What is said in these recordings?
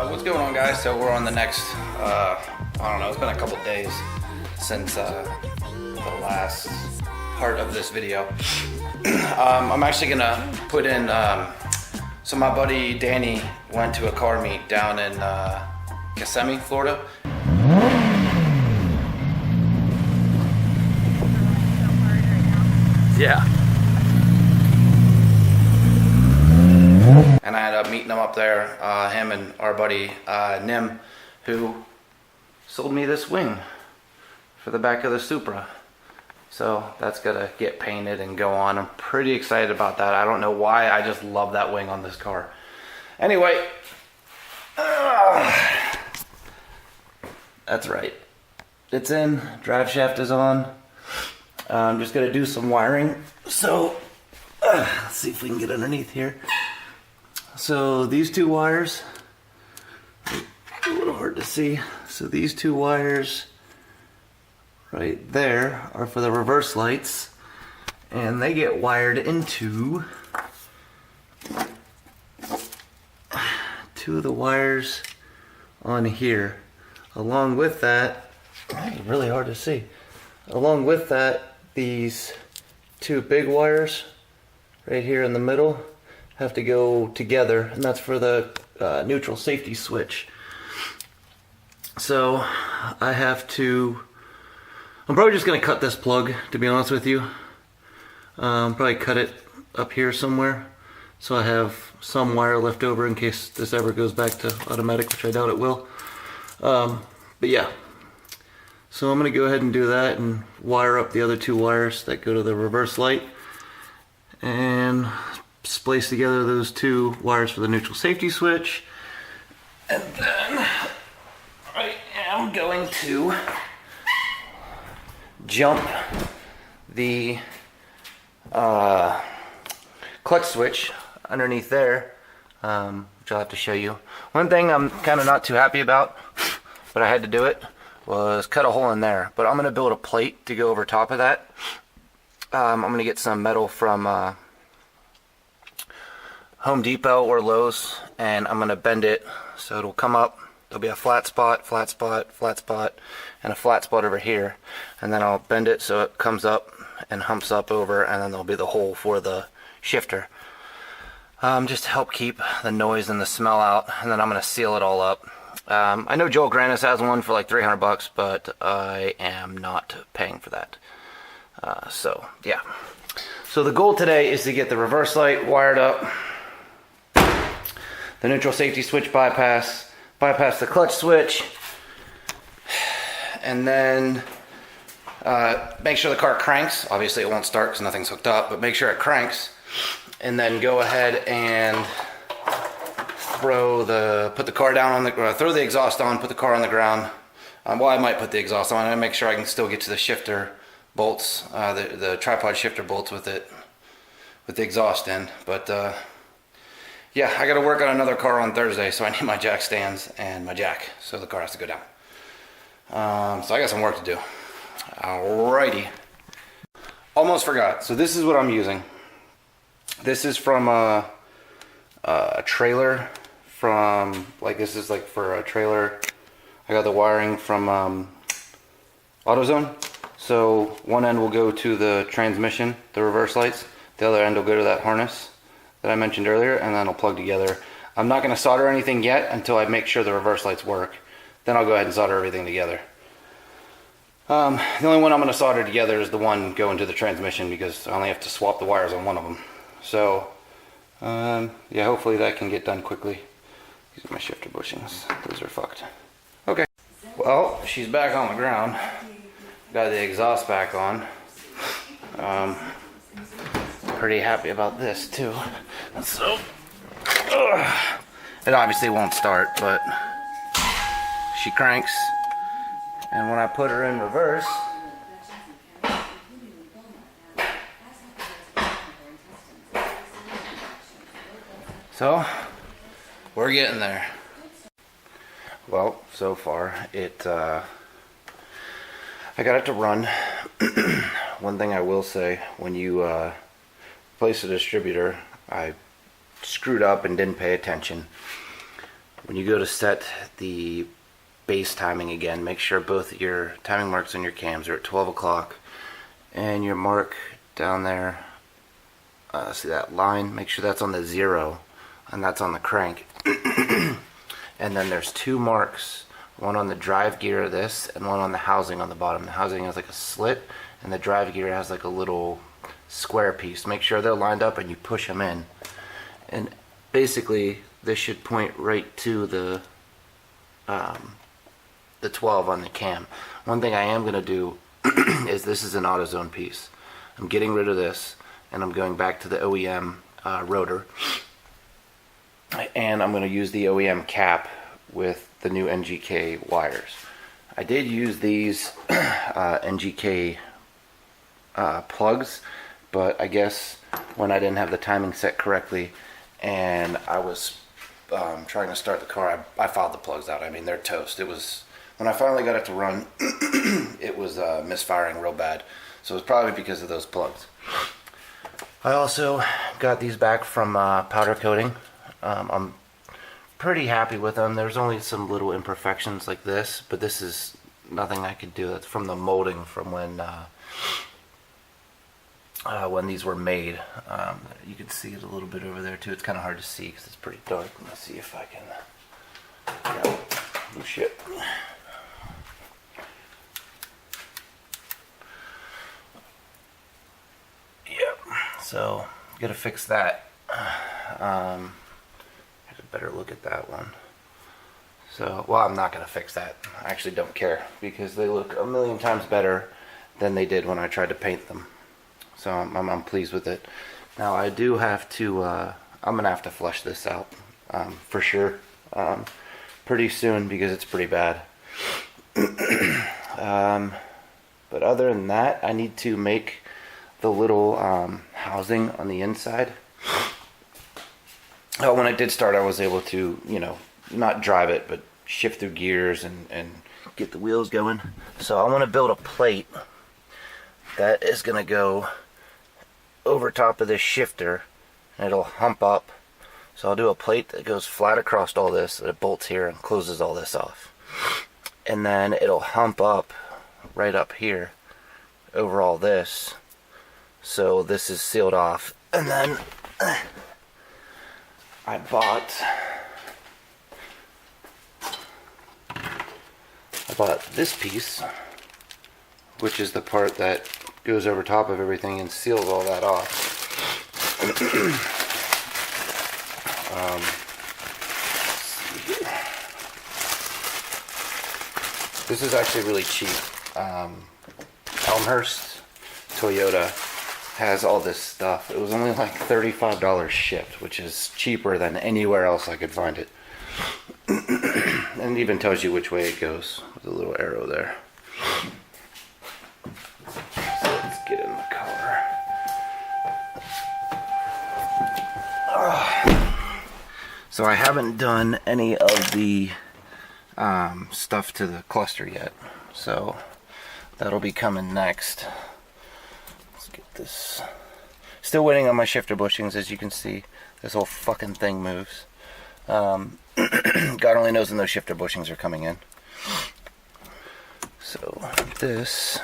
What's going on, guys? So we're on the next, I don't know, it's been a couple days since the last part of this video. I'm actually gonna put in, so my buddy Danny went to a car meet down in Kissimmee, Florida. Yeah. And I ended up meeting him up there, him and our buddy Nim, who sold me this wing for the back of the Supra. So that's gonna get painted and go on. I'm pretty excited about that. I don't know why, I just love that wing on this car. Anyway, that's right. It's in, drive shaft is on. I'm just gonna do some wiring. So, let's see if we can get underneath here. So these two wires, a little hard to see. So these two wires right there are for the reverse lights, and they get wired into two of the wires on here. Along with that, it's really hard to see. Along with that, these two big wires right here in the middle have to go together, and that's for the neutral safety switch. So I have to, I'm probably just gonna cut this plug, to be honest with you. Probably cut it up here somewhere, so I have some wire left over in case this ever goes back to automatic, which I doubt it will. But yeah, so I'm gonna go ahead and do that and wire up the other two wires that go to the reverse light, and splice together those two wires for the neutral safety switch. And then I am going to jump the clutch switch underneath there, which I'll have to show you. One thing I'm kind of not too happy about, but I had to do it, was cut a hole in there. But I'm going to build a plate to go over top of that. I'm going to get some metal from Home Depot or Lowe's, and I'm going to bend it so it'll come up. There'll be a flat spot, flat spot, flat spot, and a flat spot over here. And then I'll bend it so it comes up and humps up over, and then there'll be the hole for the shifter. Just to help keep the noise and the smell out, and then I'm going to seal it all up. I know Joel Granis has one for like 300 bucks, but I am not paying for that. So, yeah. So the goal today is to get the reverse light wired up, the neutral safety switch bypass the clutch switch, and then make sure the car cranks. Obviously it won't start because nothing's hooked up, but make sure it cranks, and then go ahead and put the car down on the, throw the exhaust on, put the car on the ground. Well, I might put the exhaust on and make sure I can still get to the shifter bolts, the tripod shifter bolts with it, with the exhaust in. But yeah, I got to work on another car on Thursday, so I need my jack stands and my jack, so the car has to go down. So I got some work to do. Alrighty. Almost forgot. So this is what I'm using. This is from a trailer from, like, this is like for a trailer. I got the wiring from AutoZone. So one end will go to the transmission, the reverse lights. The other end will go to that harness that I mentioned earlier, and then it'll plug together. I'm not going to solder anything yet until I make sure the reverse lights work. Then I'll go ahead and solder everything together. The only one I'm going to solder together is the one going to the transmission, because I only have to swap the wires on one of them. So yeah, hopefully that can get done quickly. These are my shifter bushings. Those are fucked. Okay. Well, she's back on the ground. Got the exhaust back on. Pretty happy about this too. So it obviously won't start, but she cranks, and when I put her in reverse, so we're getting there. Well, so far it I got it to run. One thing I will say, when you place a distributor, I screwed up and didn't pay attention. When you go to set the base timing again, make sure both your timing marks on your cams are at 12 o'clock, and your mark down there, see that line, make sure that's on the 0, and that's on the crank. And then there's 2 marks, one on the drive gear of this and one on the housing on the bottom. The housing has like a slit, and the drive gear has like a little square piece. Make sure they're lined up and you push them in, and basically this should point right to the 12 on the cam. One thing I am going to do is, this is an AutoZone piece. I'm getting rid of this and I'm going back to the OEM rotor, and I'm going to use the OEM cap with the new NGK wires. I did use these NGK plugs, but I guess when I didn't have the timing set correctly and I was trying to start the car, I fouled the plugs out. I mean, they're toast. It was, when I finally got it to run, it was misfiring real bad. So it was probably because of those plugs. I also got these back from powder coating. I'm pretty happy with them. There's only some little imperfections like this, but this is nothing I could do. That's from the molding from when these were made. You can see it a little bit over there too. It's kind of hard to see because it's pretty dark. Let me see if I can. Oh shit. Yep. So gotta fix that. I had a better look at that one. So, well, I'm not gonna fix that. I actually don't care because they look a million times better than they did when I tried to paint them. So I'm pleased with it. Now I do have to, I'm gonna have to flush this out for sure pretty soon because it's pretty bad. But other than that, I need to make the little housing on the inside. When I did start, I was able to, you know, not drive it, but shift through gears and get the wheels going. So I want to build a plate that is going to go over top of this shifter, and it'll hump up. So I'll do a plate that goes flat across all this, that it bolts here and closes all this off. And then it'll hump up right up here over all this. So this is sealed off. And then I bought this piece, which is the part that goes over top of everything and seals all that off. This is actually really cheap. Elmhurst Toyota has all this stuff. It was only like $35 shipped, which is cheaper than anywhere else I could find it. And it even tells you which way it goes with a little arrow there. So let's get in the car. So I haven't done any of the stuff to the cluster yet, so that'll be coming next. Let's get this. Still waiting on my shifter bushings. As you can see, this whole fucking thing moves. God only knows when those shifter bushings are coming in. So this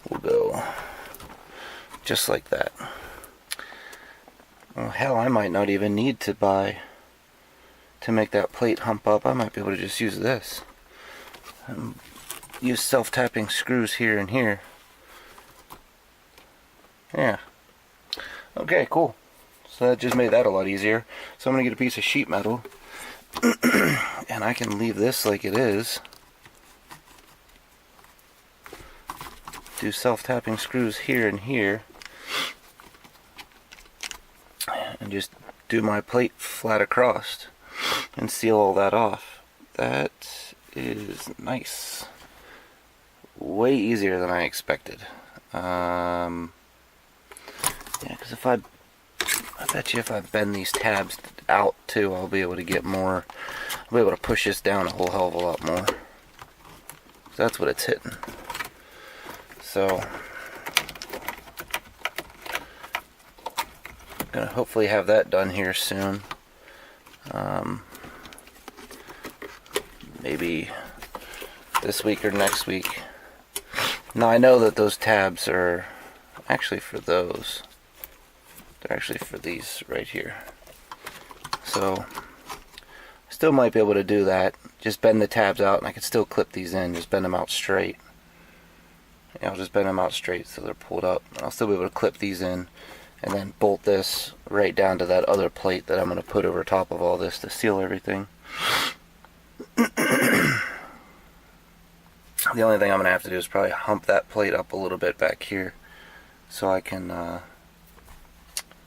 will go just like that. Well, hell, I might not even need to buy to make that plate hump up. I might be able to just use this. Use self-tapping screws here and here. Yeah. Okay, cool. So that just made that a lot easier. So I'm going to get a piece of sheet metal and I can leave this like it is. Do self-tapping screws here and here. And just do my plate flat across and seal all that off. That is nice. Way easier than I expected. Yeah, because if I bet you if I bend these tabs out too, I'll be able to get more. I'll be able to push this down a whole hell of a lot more. So that's what it's hitting. So Gonna hopefully have that done here soon. Maybe this week or next week. Now I know that those tabs are actually for those. They're actually for these right here. So still might be able to do that. Just bend the tabs out, and I can still clip these in. Just bend them out straight. I'll just bend them out straight so they're pulled up. I'll still be able to clip these in, and then bolt this right down to that other plate that I'm going to put over top of all this to seal everything. The only thing I'm going to have to do is probably hump that plate up a little bit back here so I can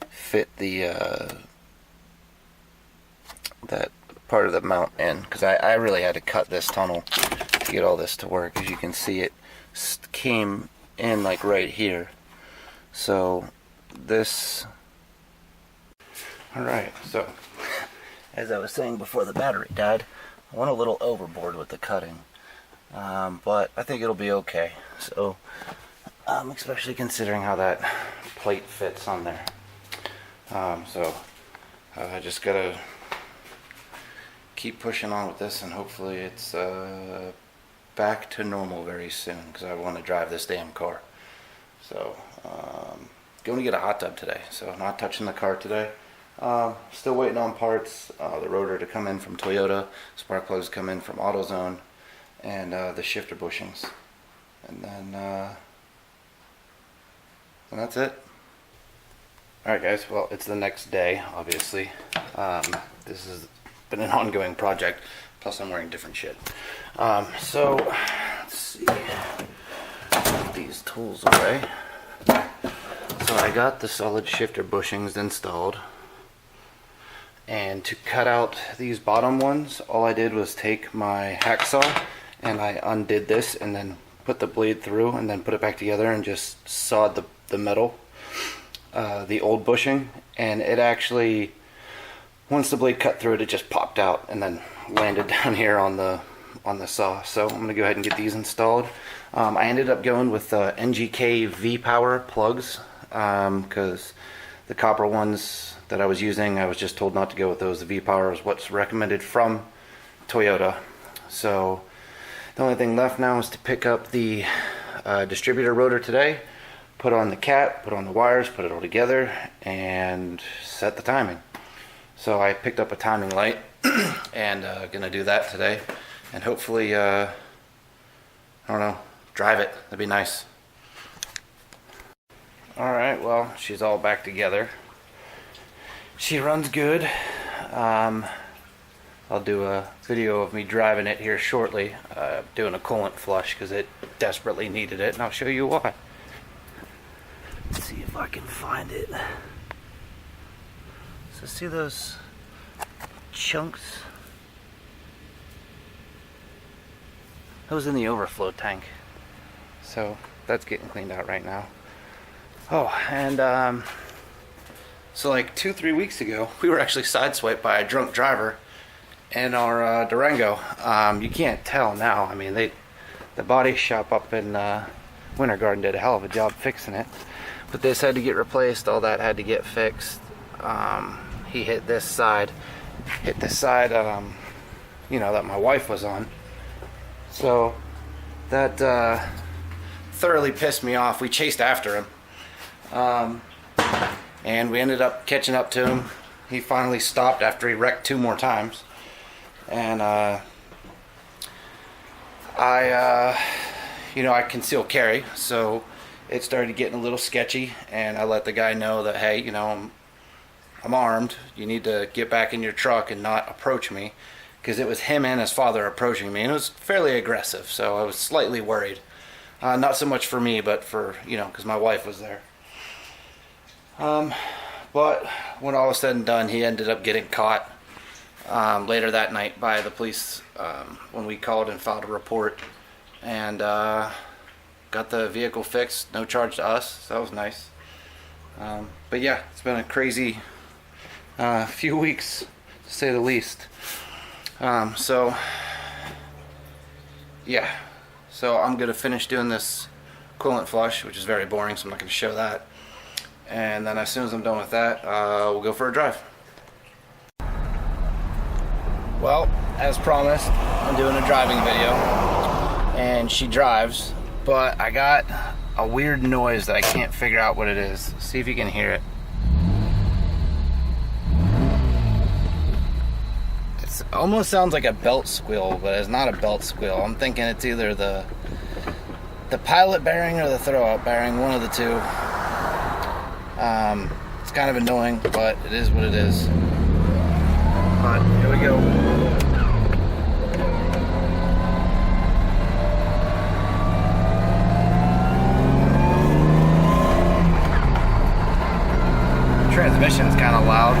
fit the that part of the mount in, because I really had to cut this tunnel to get all this to work. As you can see, it came in like right here. So this, alright, so as I was saying before the battery died, I went a little overboard with the cutting, but I think it'll be okay. So especially considering how that plate fits on there. I just gotta keep pushing on with this, and hopefully it's back to normal very soon, because I want to drive this damn car. So going to get a hot tub today, so not touching the car today. Still waiting on parts, the rotor to come in from Toyota, spark plugs come in from AutoZone, and the shifter bushings, and then that's it. Alright guys, well, it's the next day, obviously. This has been an ongoing project, plus I'm wearing different shit. So let's see, put these tools away. So I got the solid shifter bushings installed, and to cut out these bottom ones, all I did was take my hacksaw and I undid this and then put the blade through and then put it back together and just sawed the metal, the old bushing, and it actually, once the blade cut through it, it just popped out and then landed down here on the saw. So I'm gonna go ahead and get these installed. I ended up going with NGK V-Power plugs, because the copper ones that I was using, I was just told not to go with those. The V-Power is what's recommended from Toyota. So the only thing left now is to pick up the distributor rotor today, put on the cap, put on the wires, put it all together, and set the timing. So I picked up a timing light and gonna do that today, and hopefully I don't know, drive it. That'd be nice. Alright, well, she's all back together. She runs good. I'll do a video of me driving it here shortly, doing a coolant flush because it desperately needed it, and I'll show you why. Let's see if I can find it. So see those chunks? That was in the overflow tank. So that's getting cleaned out right now. Oh, and so like 2-3 weeks ago, we were actually sideswiped by a drunk driver in our Durango. You can't tell now. I mean, the body shop up in Winter Garden did a hell of a job fixing it. But this had to get replaced. All that had to get fixed. He hit this side. You know, that my wife was on. So that thoroughly pissed me off. We chased after him. And we ended up catching up to him. He finally stopped after he wrecked 2 more times. And I conceal carry, so it started getting a little sketchy, and I let the guy know that, hey, you know, I'm armed. You need to get back in your truck and not approach me, because it was him and his father approaching me, and it was fairly aggressive, so I was slightly worried. Not so much for me, but for, you know, because my wife was there. But when all was said and done, he ended up getting caught later that night by the police when we called and filed a report, and got the vehicle fixed. No charge to us, so that was nice. But yeah, it's been a crazy few weeks, to say the least. So yeah, so I'm gonna finish doing this coolant flush, which is very boring, so I'm not gonna show that. and then as soon as I'm done with that, we'll go for a drive. Well, as promised, I'm doing a driving video, and she drives, but I got a weird noise that I can't figure out what it is. See if you can hear it. It almost sounds like a belt squeal, but it's not a belt squeal. I'm thinking it's either the pilot bearing or the throwout bearing, one of the two. It's kind of annoying, but it is what it is. But here we go. Transmission's kind of loud.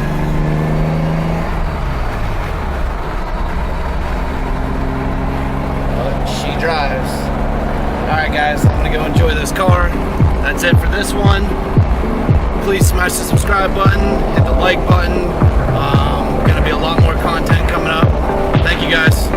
But she drives. Alright guys, I'm gonna go enjoy this car. That's it for this one. Please smash the subscribe button, hit the like button. Gonna be a lot more content coming up. Thank you guys.